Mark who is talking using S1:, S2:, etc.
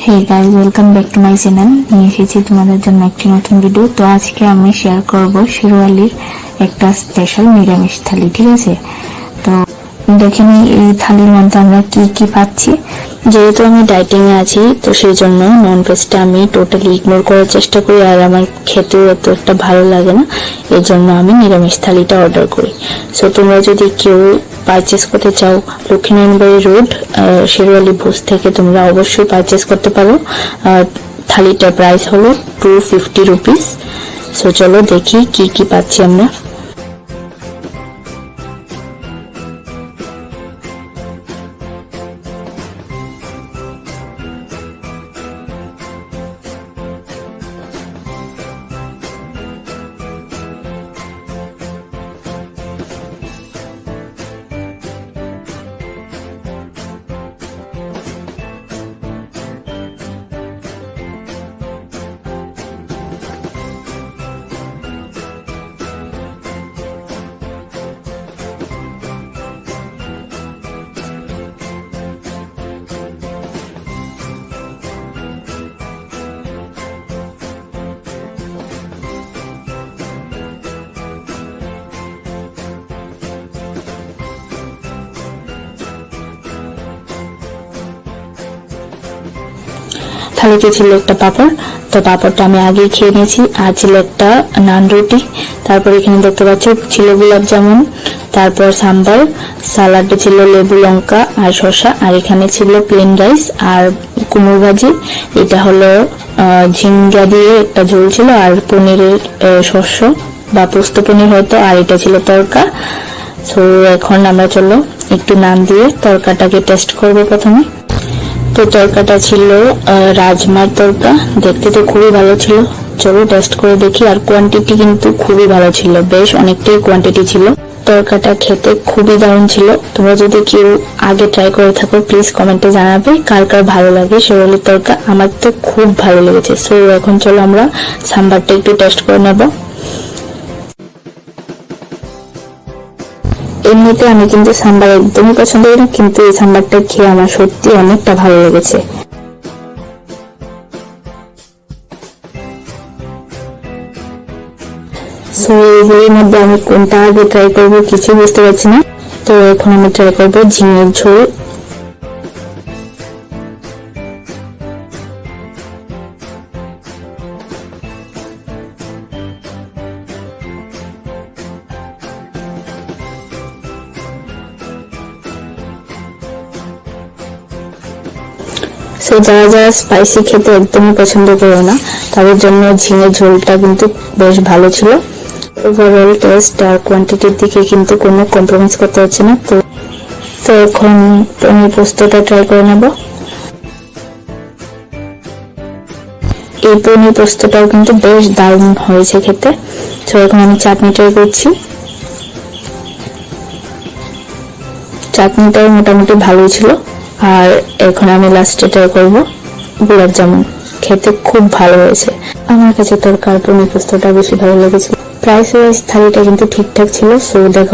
S1: Hey guys, welcome back to my channel. নিয়ে এসেছি তোমাদের জন্য একটি নতুন ভিডিও। তো আজকে আমি শেয়ার করব শেরওয়ালির একটা স্পেশাল নিরামিষ থালি। ঠিক আছে, তো দেখে নিই এই থালির মধ্যে আমরা কি কি পাচ্ছি। যেহেতু আমি ডাইটিং এ আছি, তো সেই জন্য নন ভেজটা আমি টোটালি ইগনোর করার চেষ্টা করি, আর আমার খেতেও এত একটা ভালো লাগে না। এর জন্য আমি নিরামিষ থালিটা অর্ডার করি। সো তোমরা যদি কেউ পারচেস করতে চাও, লক্ষ্মীনারায়ণবাড়ি রোড শেরওয়ালি ভোজ থেকে তোমরা অবশ্যই পারচেস করতে পারো। থালিটার প্রাইস হলো 250 রুপিস। সো চলো দেখি কি কি পাচ্ছি আমরা। থালিতে ছিল একটা পাপড়, তো পাপড়টা আমি আগেই খেয়ে নিয়েছি। আর ছিল একটা নান রুটি। তারপর এখানে দেখতে পাচ্ছ ছিল গোলাপ জামুন, তারপর সাম্বার, সালাডে ছিল লেবু, লঙ্কা আর শসা। আর এখানে ছিল প্লেন রাইস আর কুমড়ো ভাজি। এটা হলো ঝিঙ্গা দিয়ে একটা ঝোল ছিল, আর পনিরের শস্য বা পোস্ত পনির হয়তো। আর এটা ছিল তরকা। সো এখন আমরা চলো একটু নান দিয়ে তরকাটাকে টেস্ট করবো প্রথমে। তো তরকাটা ছিল রাজমার তরকা, দেখতে তো খুবই ভালো ছিল। চলো টেস্ট করে দেখি। আর কোয়ান্টিটি কিন্তু খুবই ভালো ছিল, বেশ অনেকটাই কোয়ান্টিটি ছিল। তরকাটা খেতে খুবই দারুণ ছিল। তোমরা যদি কেউ আগে ট্রাই করে থাকো, প্লিজ কমেন্টে জানাবে কার কার ভালো লাগে শেরওয়ালির তরকা। আমার তো খুব ভালো লেগেছে। সো এখন চলো আমরা সাম্বারটা একটু টেস্ট করে নেব। এমনিতে আমি কিন্তু সাম্বার একদমই পছন্দ করি না, কিন্তু এই সাম্বারটা খেয়ে আমার সত্যি অনেকটা ভালো লেগেছে। সো এইগুলির মধ্যে আমি কোনটা আগে ট্রাই করবো কিছু বুঝতে পারছি না। তো এখন আমি ট্রাই করবো ঝিঙের ঝোল। সো যারা যারা স্পাইসি খেতে একদমই পছন্দ করে না, তাদের জন্য ঝিঙে ঝোলটা কিন্তু বেশ ভালো ছিল। ওভারঅল টেস্ট আর কোয়ান্টিটির দিকে কিন্তু কোনো কম্প্রোমাইজ করতে হচ্ছে না। তো এখন পনির পোস্তটা ট্রাই করে নেব। এই পনির পোস্তটাও কিন্তু বেশ দারুণ হয়েছে খেতে। তো এখন আমি চাটনি ট্রাই করছি। চাটনিটাও মোটামুটি ভালোই ছিল। আর এখন আমি লাস্টে ট্রাই করবো গোলাপ জামুন, খেতে খুব ভালো হয়েছে। আমার কাছে তরকার পনির পোস্তটা বেশি ভালো লেগেছিল। প্রাইস ওয়াইজ থালিটা কিন্তু ঠিকঠাক ছিল। সো দেখো